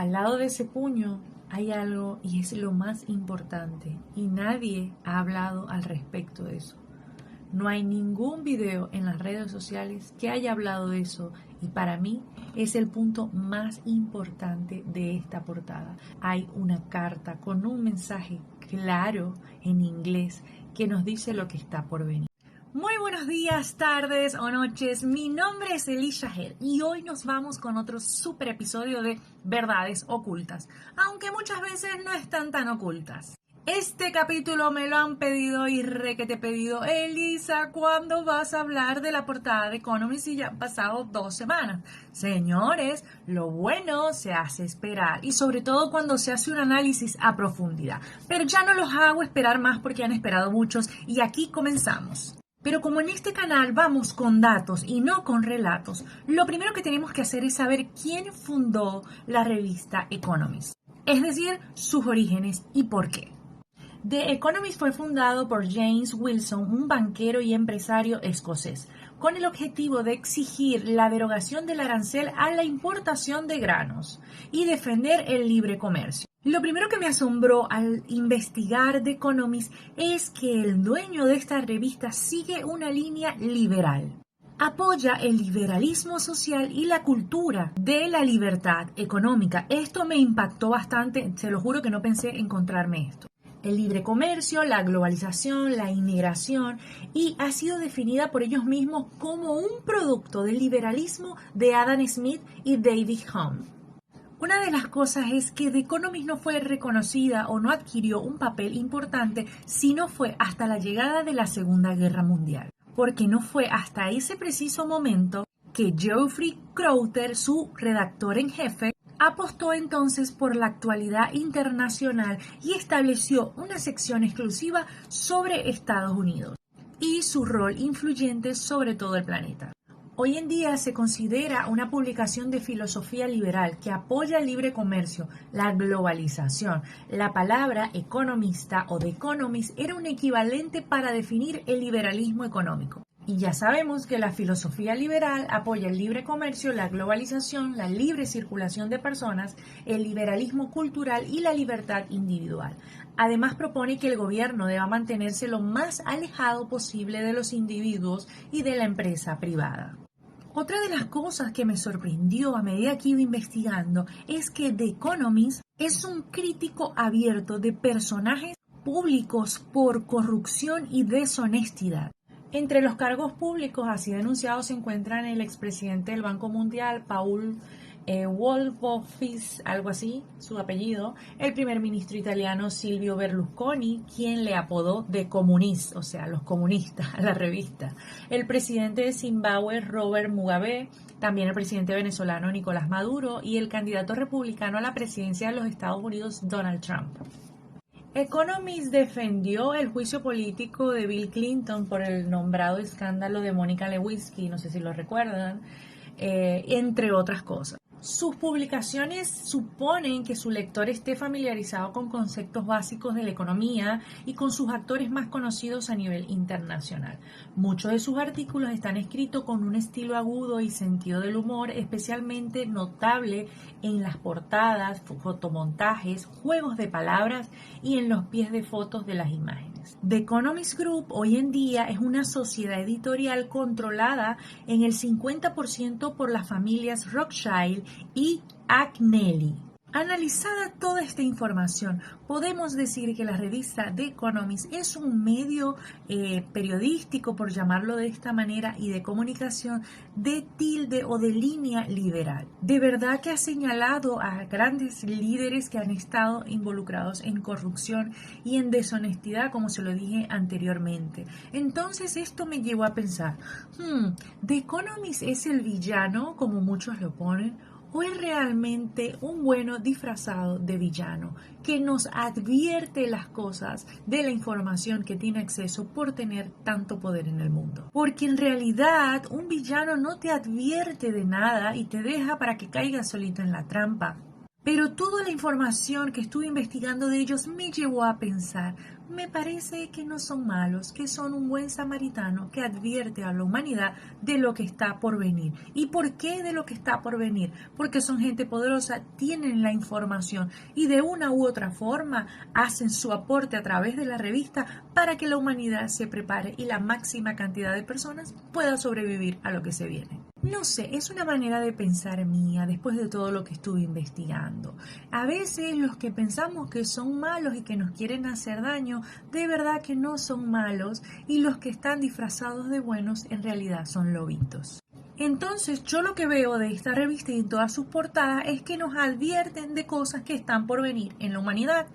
al lado de ese puño hay algo y es lo más importante y nadie ha hablado al respecto de eso. No hay ningún video en las redes sociales que haya hablado de eso y para mí es el punto más importante de esta portada. Hay una carta con un mensaje claro en inglés que nos dice lo que está por venir. Muy buenos días, tardes o noches, mi nombre es Elisha Head y hoy nos vamos con otro super episodio de Verdades Ocultas, aunque muchas veces no están tan ocultas. Este capítulo me lo han pedido y requete pedido. Elisa, ¿cuándo vas a hablar de la portada de Economist si ya han pasado 2 semanas? Señores, lo bueno se hace esperar y sobre todo cuando se hace un análisis a profundidad. Pero ya no los hago esperar más porque han esperado muchos y aquí comenzamos. Pero como en este canal vamos con datos y no con relatos, lo primero que tenemos que hacer es saber quién fundó la revista Economist. Es decir, sus orígenes y por qué. The Economist fue fundado por James Wilson, un banquero y empresario escocés, con el objetivo de exigir la derogación del arancel a la importación de granos y defender el libre comercio. Lo primero que me asombró al investigar The Economist es que el dueño de esta revista sigue una línea liberal. Apoya el liberalismo social y la cultura de la libertad económica. Esto me impactó bastante, se lo juro que no pensé encontrarme esto. El libre comercio, la globalización, la inmigración y ha sido definida por ellos mismos como un producto del liberalismo de Adam Smith y David Hume. Una de las cosas es que The Economist no fue reconocida o no adquirió un papel importante sino fue hasta la llegada de la Segunda Guerra Mundial, porque no fue hasta ese preciso momento que Geoffrey Crowther, su redactor en jefe, apostó entonces por la actualidad internacional y estableció una sección exclusiva sobre Estados Unidos y su rol influyente sobre todo el planeta. Hoy en día se considera una publicación de filosofía liberal que apoya el libre comercio, la globalización. La palabra economista o The Economist era un equivalente para definir el liberalismo económico. Y ya sabemos que la filosofía liberal apoya el libre comercio, la globalización, la libre circulación de personas, el liberalismo cultural y la libertad individual. Además propone que el gobierno deba mantenerse lo más alejado posible de los individuos y de la empresa privada. Otra de las cosas que me sorprendió a medida que iba investigando es que The Economist es un crítico abierto de personajes públicos por corrupción y deshonestidad. Entre los cargos públicos así denunciados se encuentran el expresidente del Banco Mundial, Paul Wolfowitz, algo así, su apellido, el primer ministro italiano Silvio Berlusconi, quien le apodó de Comunist, o sea, los comunistas, a la revista, el presidente de Zimbabue, Robert Mugabe, también el presidente venezolano Nicolás Maduro y el candidato republicano a la presidencia de los Estados Unidos, Donald Trump. Economist defendió el juicio político de Bill Clinton por el nombrado escándalo de Mónica Lewinsky, no sé si lo recuerdan, entre otras cosas. Sus publicaciones suponen que su lector esté familiarizado con conceptos básicos de la economía y con sus actores más conocidos a nivel internacional. Muchos de sus artículos están escritos con un estilo agudo y sentido del humor especialmente notable en las portadas, fotomontajes, juegos de palabras y en los pies de fotos de las imágenes. The Economist Group hoy en día es una sociedad editorial controlada en el 50% por las familias Rothschild y Agnelli. Analizada toda esta información, podemos decir que la revista The Economist es un medio periodístico, por llamarlo de esta manera, y de comunicación de tilde o de línea liberal. De verdad que ha señalado a grandes líderes que han estado involucrados en corrupción y en deshonestidad, como se lo dije anteriormente. Entonces esto me llevó a pensar, ¿The Economist es el villano, como muchos lo ponen? ¿O es realmente un bueno disfrazado de villano que nos advierte las cosas de la información que tiene acceso por tener tanto poder en el mundo? Porque en realidad un villano no te advierte de nada y te deja para que caigas solito en la trampa. Pero toda la información que estuve investigando de ellos me llevó a pensar, me parece que no son malos, que son un buen samaritano que advierte a la humanidad de lo que está por venir. ¿Y por qué de lo que está por venir? Porque son gente poderosa, tienen la información y de una u otra forma hacen su aporte a través de la revista para que la humanidad se prepare y la máxima cantidad de personas pueda sobrevivir a lo que se viene. No sé, es una manera de pensar mía después de todo lo que estuve investigando. A veces los que pensamos que son malos y que nos quieren hacer daño, de verdad que no son malos, y los que están disfrazados de buenos en realidad son lobitos. Entonces yo lo que veo de esta revista y en todas sus portadas es que nos advierten de cosas que están por venir en la humanidad.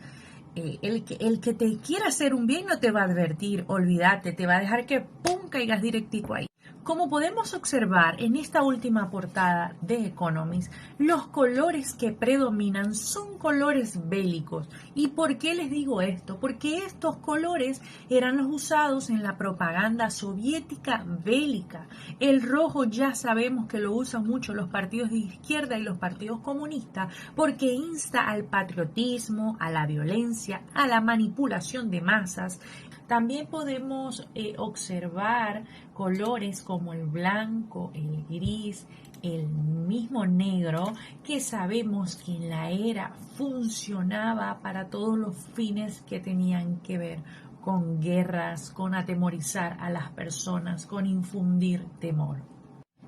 El que te quiera hacer un bien no te va a advertir, olvídate, te va a dejar que pum caigas directico ahí. Como podemos observar en esta última portada de Economist, los colores que predominan son colores bélicos. ¿Y por qué les digo esto? Porque estos colores eran los usados en la propaganda soviética bélica. El rojo ya sabemos que lo usan mucho los partidos de izquierda y los partidos comunistas porque insta al patriotismo, a la violencia, a la manipulación de masas. También podemos observar colores como el blanco, el gris, el mismo negro, que sabemos que en la era funcionaba para todos los fines que tenían que ver con guerras, con atemorizar a las personas, con infundir temor.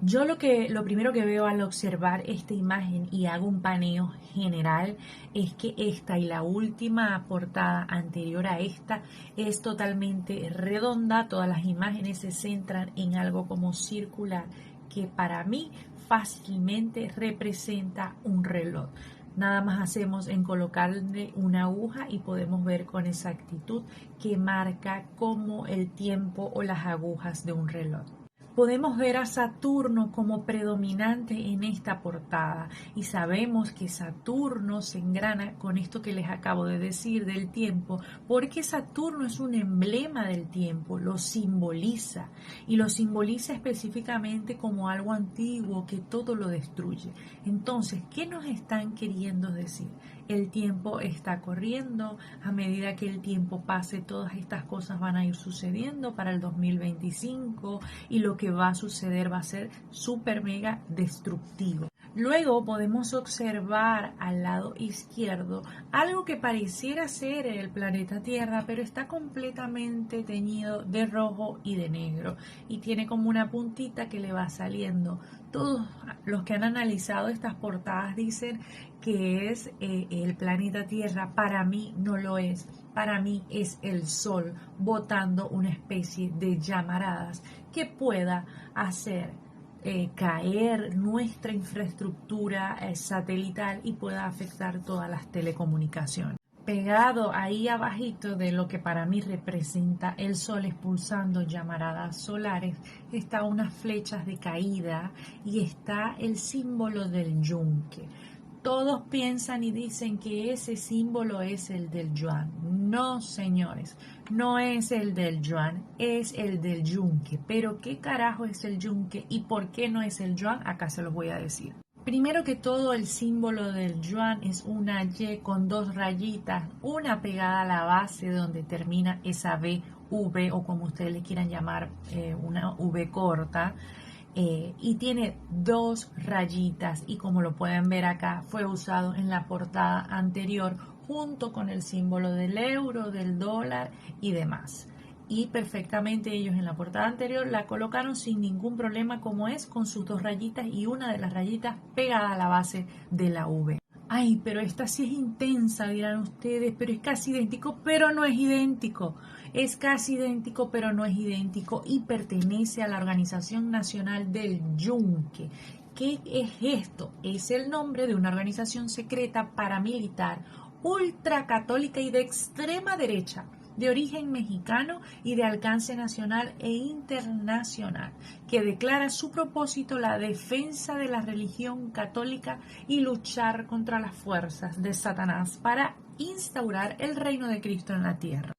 Yo lo primero que veo al observar esta imagen y hago un paneo general es que esta y la última portada anterior a esta es totalmente redonda. Todas las imágenes se centran en algo como circular que para mí fácilmente representa un reloj. Nada más hacemos en colocarle una aguja y podemos ver con exactitud que marca como el tiempo o las agujas de un reloj. Podemos ver a Saturno como predominante en esta portada y sabemos que Saturno se engrana con esto que les acabo de decir del tiempo, porque Saturno es un emblema del tiempo, lo simboliza y lo simboliza específicamente como algo antiguo que todo lo destruye. Entonces, ¿qué nos están queriendo decir? El tiempo está corriendo, a medida que el tiempo pase todas estas cosas van a ir sucediendo para el 2025 y lo que va a suceder va a ser súper mega destructivo. Luego podemos observar al lado izquierdo algo que pareciera ser el planeta Tierra, pero está completamente teñido de rojo y de negro y tiene como una puntita que le va saliendo. Todos los que han analizado estas portadas dicen que es el planeta Tierra. Para mí no lo es. Para mí es el Sol botando una especie de llamaradas que pueda hacer caer nuestra infraestructura satelital y pueda afectar todas las telecomunicaciones. Pegado ahí abajito de lo que para mí representa el Sol expulsando llamaradas solares, está unas flechas de caída y está el símbolo del yunque. Todos piensan y dicen que ese símbolo es el del yuan. No, señores, no es el del yuan, es el del yunque. Pero ¿qué carajo es el yunque y por qué no es el yuan? Acá se los voy a decir. Primero que todo, el símbolo del yuan es una Y con dos rayitas, una pegada a la base donde termina esa V, V o como ustedes le quieran llamar, una V corta. Y tiene dos rayitas y como lo pueden ver acá fue usado en la portada anterior junto con el símbolo del euro, del dólar y demás. Y perfectamente ellos en la portada anterior la colocaron sin ningún problema como es, con sus dos rayitas y una de las rayitas pegada a la base de la V. Ay, pero esta sí es intensa, dirán ustedes, pero es casi idéntico, pero no es idéntico. Es casi idéntico, pero no es idéntico y pertenece a la Organización Nacional del Yunque. ¿Qué es esto? Es el nombre de una organización secreta paramilitar ultracatólica y de extrema derecha, de origen mexicano y de alcance nacional e internacional, que declara su propósito la defensa de la religión católica y luchar contra las fuerzas de Satanás para instaurar el reino de Cristo en la tierra.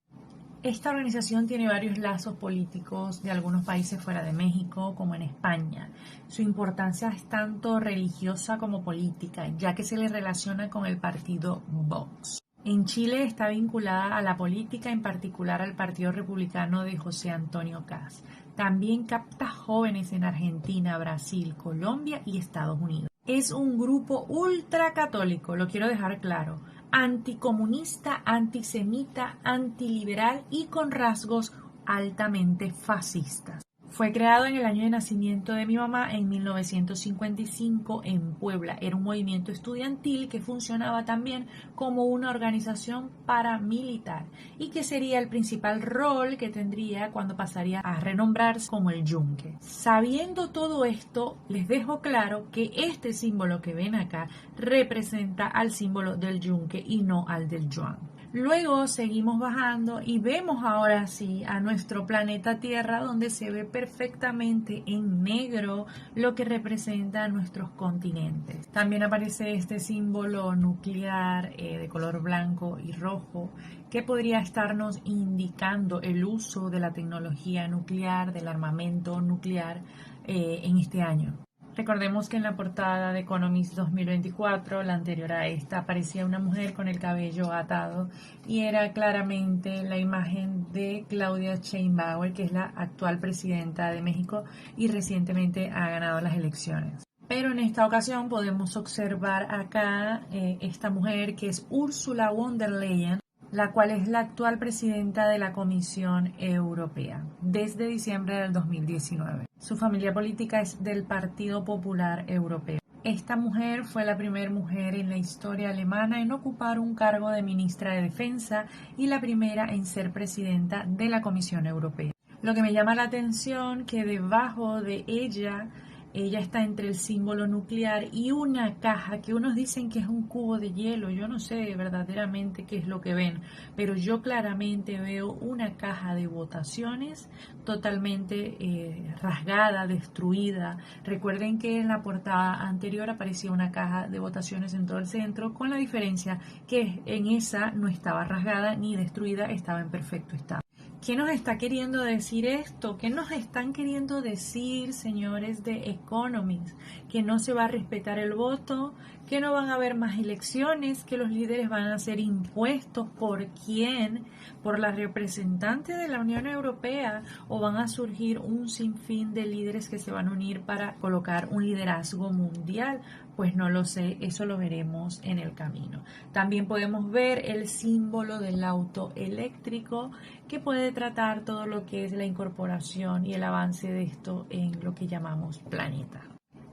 Esta organización tiene varios lazos políticos de algunos países fuera de México, como en España. Su importancia es tanto religiosa como política, ya que se le relaciona con el partido Vox. En Chile está vinculada a la política, en particular al Partido Republicano de José Antonio Kast. También capta jóvenes en Argentina, Brasil, Colombia y Estados Unidos. Es un grupo ultracatólico, lo quiero dejar claro, anticomunista, antisemita, antiliberal y con rasgos altamente fascistas. Fue creado en el año de nacimiento de mi mamá en 1955 en Puebla. Era un movimiento estudiantil que funcionaba también como una organización paramilitar y que sería el principal rol que tendría cuando pasaría a renombrarse como el Yunque. Sabiendo todo esto, les dejo claro que este símbolo que ven acá representa al símbolo del Yunque y no al del Yuan. Luego seguimos bajando y vemos ahora sí a nuestro planeta Tierra, donde se ve perfectamente en negro lo que representa nuestros continentes. También aparece este símbolo nuclear de color blanco y rojo que podría estarnos indicando el uso de la tecnología nuclear, del armamento nuclear en este año. Recordemos que en la portada de Economist 2024, la anterior a esta, aparecía una mujer con el cabello atado y era claramente la imagen de Claudia Sheinbaum, que es la actual presidenta de México y recientemente ha ganado las elecciones. Pero en esta ocasión podemos observar acá esta mujer que es Ursula von der Leyen, la cual es la actual presidenta de la Comisión Europea desde diciembre del 2019. Su familia política es del Partido Popular Europeo. Esta mujer fue la primera mujer en la historia alemana en ocupar un cargo de ministra de Defensa y la primera en ser presidenta de la Comisión Europea. Lo que me llama la atención que debajo de ella está entre el símbolo nuclear y una caja que unos dicen que es un cubo de hielo. Yo no sé verdaderamente qué es lo que ven, pero yo claramente veo una caja de votaciones totalmente rasgada, destruida. Recuerden que en la portada anterior aparecía una caja de votaciones en todo el centro, con la diferencia que en esa no estaba rasgada ni destruida, estaba en perfecto estado. ¿Qué nos está queriendo decir esto? ¿Qué nos están queriendo decir, señores de Economist? Que no se va a respetar el voto, que no van a haber más elecciones, que los líderes van a ser impuestos por quién, por la representante de la Unión Europea, o van a surgir un sinfín de líderes que se van a unir para colocar un liderazgo mundial. Pues no lo sé, eso lo veremos en el camino. También podemos ver el símbolo del auto eléctrico, que puede tratar todo lo que es la incorporación y el avance de esto en lo que llamamos planeta.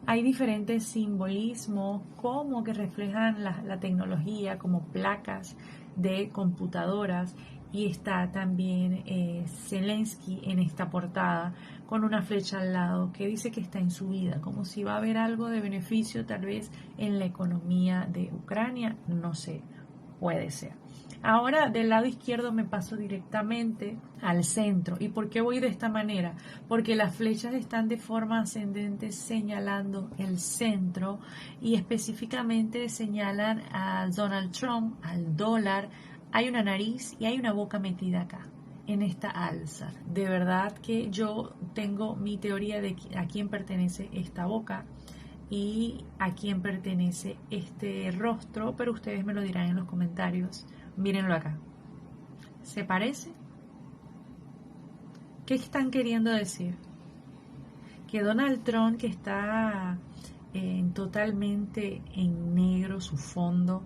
Hay diferentes simbolismos como que reflejan la tecnología, como placas de computadoras, y está también Zelensky en esta portada con una flecha al lado que dice que está en su vida, como si va a haber algo de beneficio tal vez en la economía de Ucrania, no sé, puede ser. Ahora del lado izquierdo me paso directamente al centro. ¿Y por qué voy de esta manera? Porque las flechas están de forma ascendente señalando el centro y específicamente señalan a Donald Trump, al dólar. Hay una nariz y hay una boca metida acá, en esta alza. De verdad que yo tengo mi teoría de a quién pertenece esta boca y a quién pertenece este rostro, pero ustedes me lo dirán en los comentarios. Mírenlo acá. ¿Se parece? ¿Qué están queriendo decir? Que Donald Trump, que está totalmente en negro su fondo,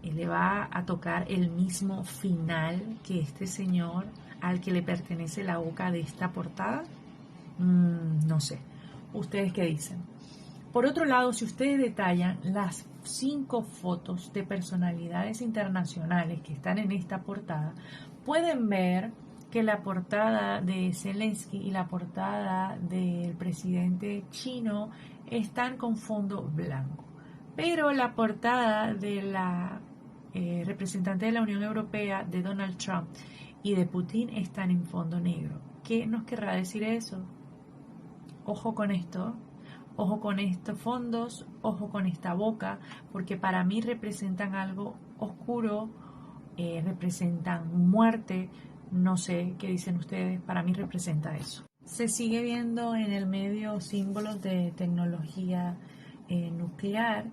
le va a tocar el mismo final que este señor al que le pertenece la boca de esta portada. No sé. ¿Ustedes qué dicen? Por otro lado, si ustedes detallan las 5 fotos de personalidades internacionales que están en esta portada, pueden ver que la portada de Zelensky y la portada del presidente chino están con fondo blanco. Pero la portada de la representante de la Unión Europea, de Donald Trump y de Putin, están en fondo negro. ¿Qué nos querrá decir eso? Ojo con esto. Ojo con estos fondos, ojo con esta boca, porque para mí representan algo oscuro, representan muerte. No sé qué dicen ustedes, para mí representa eso. Se sigue viendo en el medio símbolos de tecnología nuclear.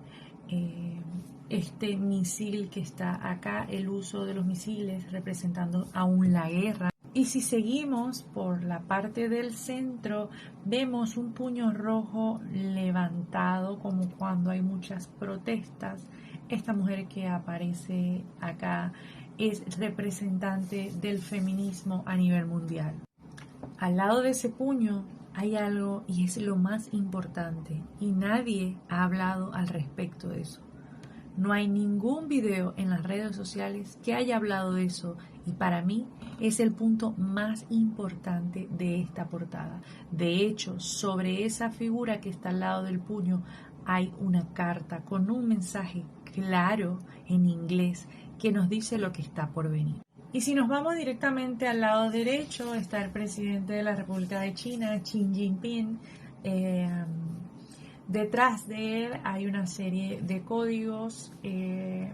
Este misil que está acá, el uso de los misiles representando aún la guerra. Y si seguimos por la parte del centro, vemos un puño rojo levantado como cuando hay muchas protestas. Esta mujer que aparece acá es representante del feminismo a nivel mundial. Al lado de ese puño hay algo y es lo más importante y nadie ha hablado al respecto de eso. No hay ningún video en las redes sociales que haya hablado de eso y para mí es el punto más importante de esta portada. De hecho, sobre esa figura que está al lado del puño hay una carta con un mensaje claro en inglés que nos dice lo que está por venir. Y si nos vamos directamente al lado derecho, está el presidente de la República de China, Xi Jinping. Detrás de él hay una serie de códigos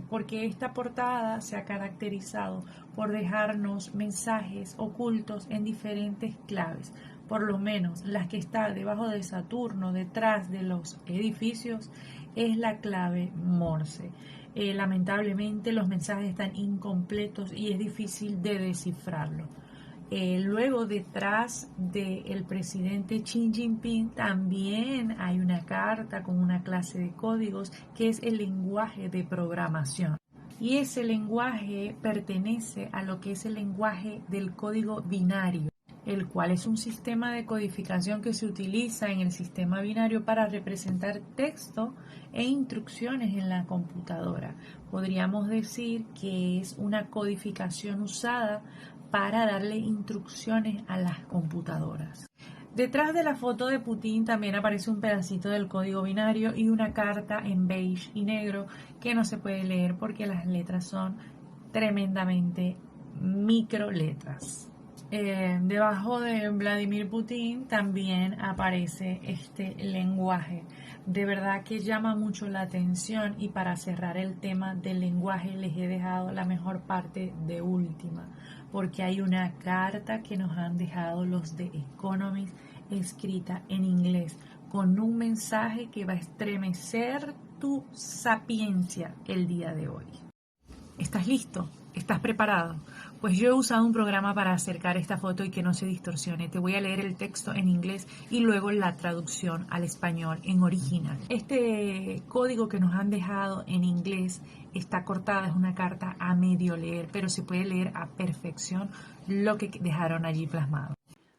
porque esta portada se ha caracterizado por dejarnos mensajes ocultos en diferentes claves. Por lo menos las que están debajo de Saturno, detrás de los edificios, es la clave Morse. Lamentablemente los mensajes están incompletos y es difícil de descifrarlo. Luego detrás del presidente Xi Jinping también hay una carta con una clase de códigos que es el lenguaje de programación. Y ese lenguaje pertenece a lo que es el lenguaje del código binario, el cual es un sistema de codificación que se utiliza en el sistema binario para representar texto e instrucciones en la computadora. Podríamos decir que es una codificación usada para darle instrucciones a las computadoras. Detrás de la foto de Putin también aparece un pedacito del código binario y una carta en beige y negro que no se puede leer porque las letras son tremendamente microletras. Debajo de Vladimir Putin también aparece este lenguaje. De verdad que llama mucho la atención y para cerrar el tema del lenguaje les he dejado la mejor parte de última porque hay una carta que nos han dejado los de Economist escrita en inglés con un mensaje que va a estremecer tu sapiencia el día de hoy. ¿Estás listo? ¿Estás preparado? Pues yo he usado un programa para acercar esta foto y que no se distorsione. Te voy a leer el texto en inglés y luego la traducción al español en original. Este código que nos han dejado en inglés está cortada, es una carta a medio leer, pero se puede leer a perfección lo que dejaron allí plasmado.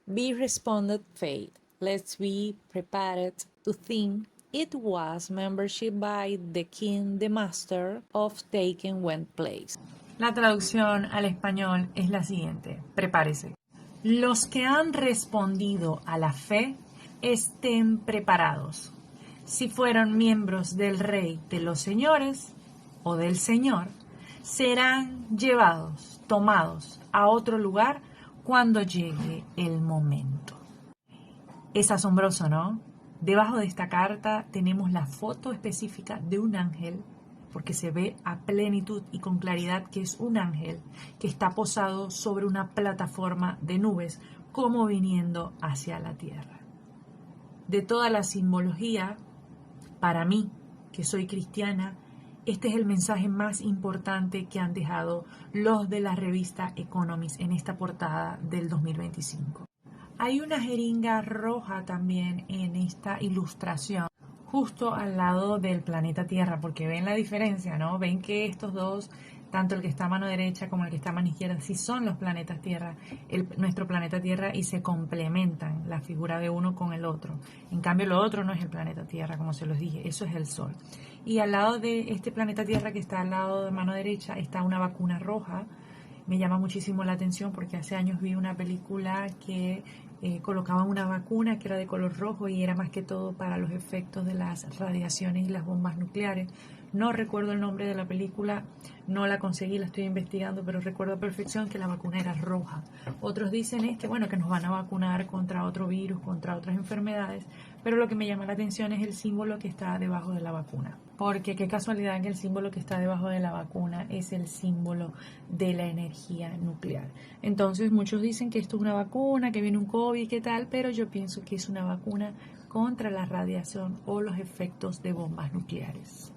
Be responded fate. Let's be prepared to think it was membership by the king, the master of taken when place. La traducción al español es la siguiente. Prepárese. Los que han respondido a la fe estén preparados. Si fueron miembros del rey de los señores o del señor, serán llevados, tomados a otro lugar cuando llegue el momento. Es asombroso, ¿no? Debajo de esta carta tenemos la foto específica de un ángel, porque se ve a plenitud y con claridad que es un ángel que está posado sobre una plataforma de nubes, como viniendo hacia la tierra. De toda la simbología, para mí, que soy cristiana, este es el mensaje más importante que han dejado los de la revista Economist en esta portada del 2025. Hay una jeringa roja también en esta ilustración, justo al lado del planeta Tierra, porque ven la diferencia, ¿no? Ven que estos dos, tanto el que está a mano derecha como el que está a mano izquierda, sí son los planetas Tierra, nuestro planeta Tierra, y se complementan la figura de uno con el otro. En cambio, lo otro no es el planeta Tierra, como se los dije, eso es el Sol. Y al lado de este planeta Tierra que está al lado de mano derecha está una vacuna roja. Me llama muchísimo la atención porque hace años vi una película que colocaban una vacuna que era de color rojo y era más que todo para los efectos de las radiaciones y las bombas nucleares. No recuerdo el nombre de la película, no la conseguí, la estoy investigando, pero recuerdo a perfección que la vacuna era roja. Otros dicen que nos van a vacunar contra otro virus, contra otras enfermedades, pero lo que me llama la atención es el símbolo que está debajo de la vacuna. porque qué casualidad que el símbolo que está debajo de la vacuna es el símbolo de la energía nuclear. Entonces muchos dicen que esto es una vacuna, que viene un COVID, qué tal, pero yo pienso que es una vacuna contra la radiación o los efectos de bombas nucleares.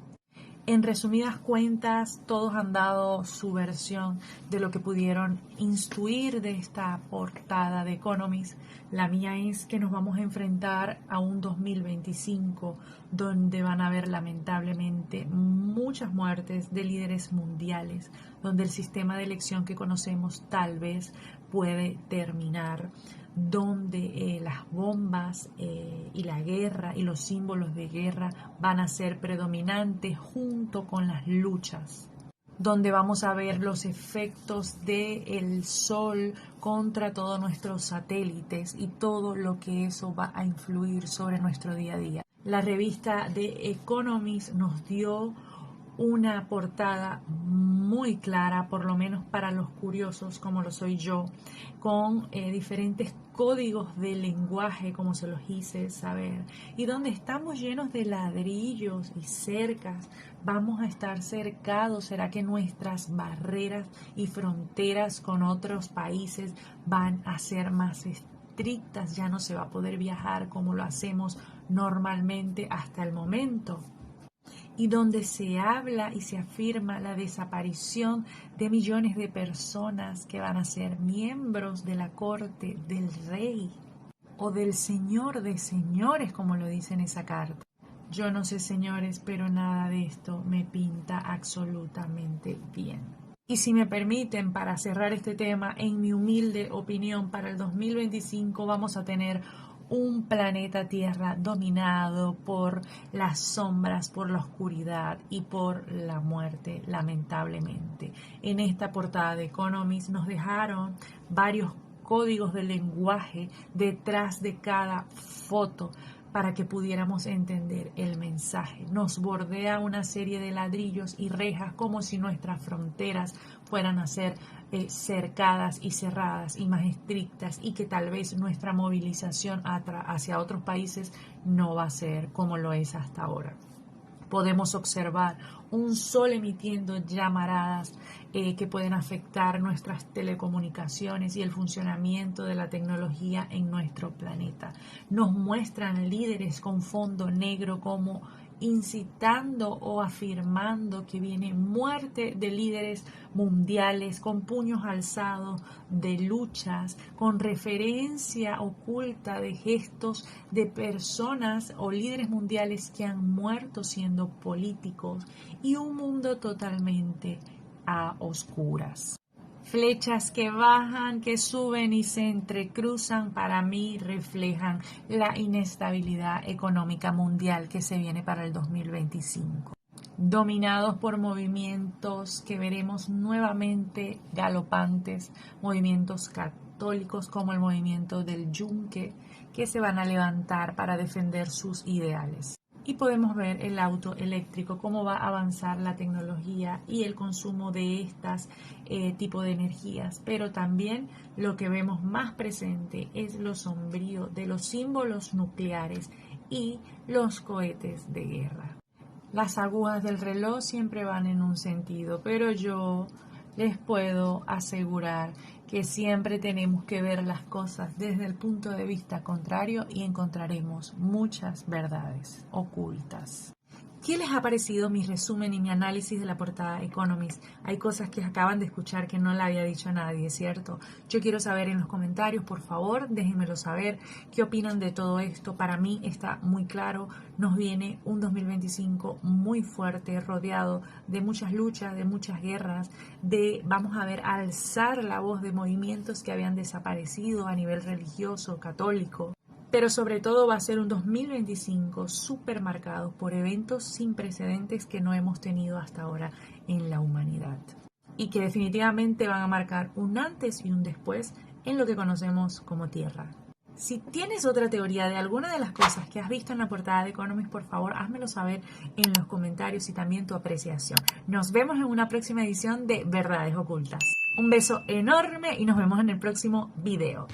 En resumidas cuentas, todos han dado su versión de lo que pudieron intuir de esta portada de Economist. La mía es que nos vamos a enfrentar a un 2025 donde van a haber lamentablemente muchas muertes de líderes mundiales, donde el sistema de elección que conocemos tal vez puede terminar, donde las bombas y la guerra y los símbolos de guerra van a ser predominantes junto con las luchas, donde vamos a ver los efectos del sol contra todos nuestros satélites y todo lo que eso va a influir sobre nuestro día a día. La revista The Economist nos dio una portada muy clara, por lo menos para los curiosos como lo soy yo, con diferentes códigos de lenguaje, como se los hice saber, y donde estamos llenos de ladrillos y cercas. Vamos a estar cercados. ¿Será que nuestras barreras y fronteras con otros países van a ser más estrictas? Ya no se va a poder viajar como lo hacemos normalmente hasta el momento, y donde se habla y se afirma la desaparición de millones de personas que van a ser miembros de la corte del rey o del señor de señores, como lo dice en esa carta. Yo no sé, señores, pero nada de esto me pinta absolutamente bien. Y si me permiten, para cerrar este tema, en mi humilde opinión, para el 2025 vamos a tener un planeta Tierra dominado por las sombras, por la oscuridad y por la muerte, lamentablemente. En esta portada de Economist nos dejaron varios códigos de lenguaje detrás de cada foto para que pudiéramos entender el mensaje. Nos bordea una serie de ladrillos y rejas como si nuestras fronteras fueran a ser cercadas y cerradas y más estrictas, y que tal vez nuestra movilización hacia otros países no va a ser como lo es hasta ahora. Podemos observar un sol emitiendo llamaradas que pueden afectar nuestras telecomunicaciones y el funcionamiento de la tecnología en nuestro planeta. Nos muestran líderes con fondo negro como incitando o afirmando que viene muerte de líderes mundiales con puños alzados, de luchas, con referencia oculta de gestos de personas o líderes mundiales que han muerto siendo políticos, y un mundo totalmente a oscuras. Flechas que bajan, que suben y se entrecruzan, para mí reflejan la inestabilidad económica mundial que se viene para el 2025. Dominados por movimientos que veremos nuevamente galopantes, movimientos católicos como el movimiento del Yunque, que se van a levantar para defender sus ideales. Y podemos ver el auto eléctrico, cómo va a avanzar la tecnología y el consumo de estas tipo de energías. Pero también lo que vemos más presente es lo sombrío de los símbolos nucleares y los cohetes de guerra. Las agujas del reloj siempre van en un sentido, pero yo les puedo asegurar que siempre tenemos que ver las cosas desde el punto de vista contrario y encontraremos muchas verdades ocultas. ¿Qué les ha parecido mi resumen y mi análisis de la portada Economist? Hay cosas que acaban de escuchar que no le había dicho a nadie, ¿cierto? Yo quiero saber en los comentarios, por favor, déjenmelo saber. ¿Qué opinan de todo esto? Para mí está muy claro. Nos viene un 2025 muy fuerte, rodeado de muchas luchas, de muchas guerras, vamos a ver alzar la voz de movimientos que habían desaparecido a nivel religioso, católico. Pero sobre todo va a ser un 2025 súper marcado por eventos sin precedentes que no hemos tenido hasta ahora en la humanidad, y que definitivamente van a marcar un antes y un después en lo que conocemos como Tierra. Si tienes otra teoría de alguna de las cosas que has visto en la portada de Economist, por favor, házmelo saber en los comentarios y también tu apreciación. Nos vemos en una próxima edición de Verdades Ocultas. Un beso enorme y nos vemos en el próximo video.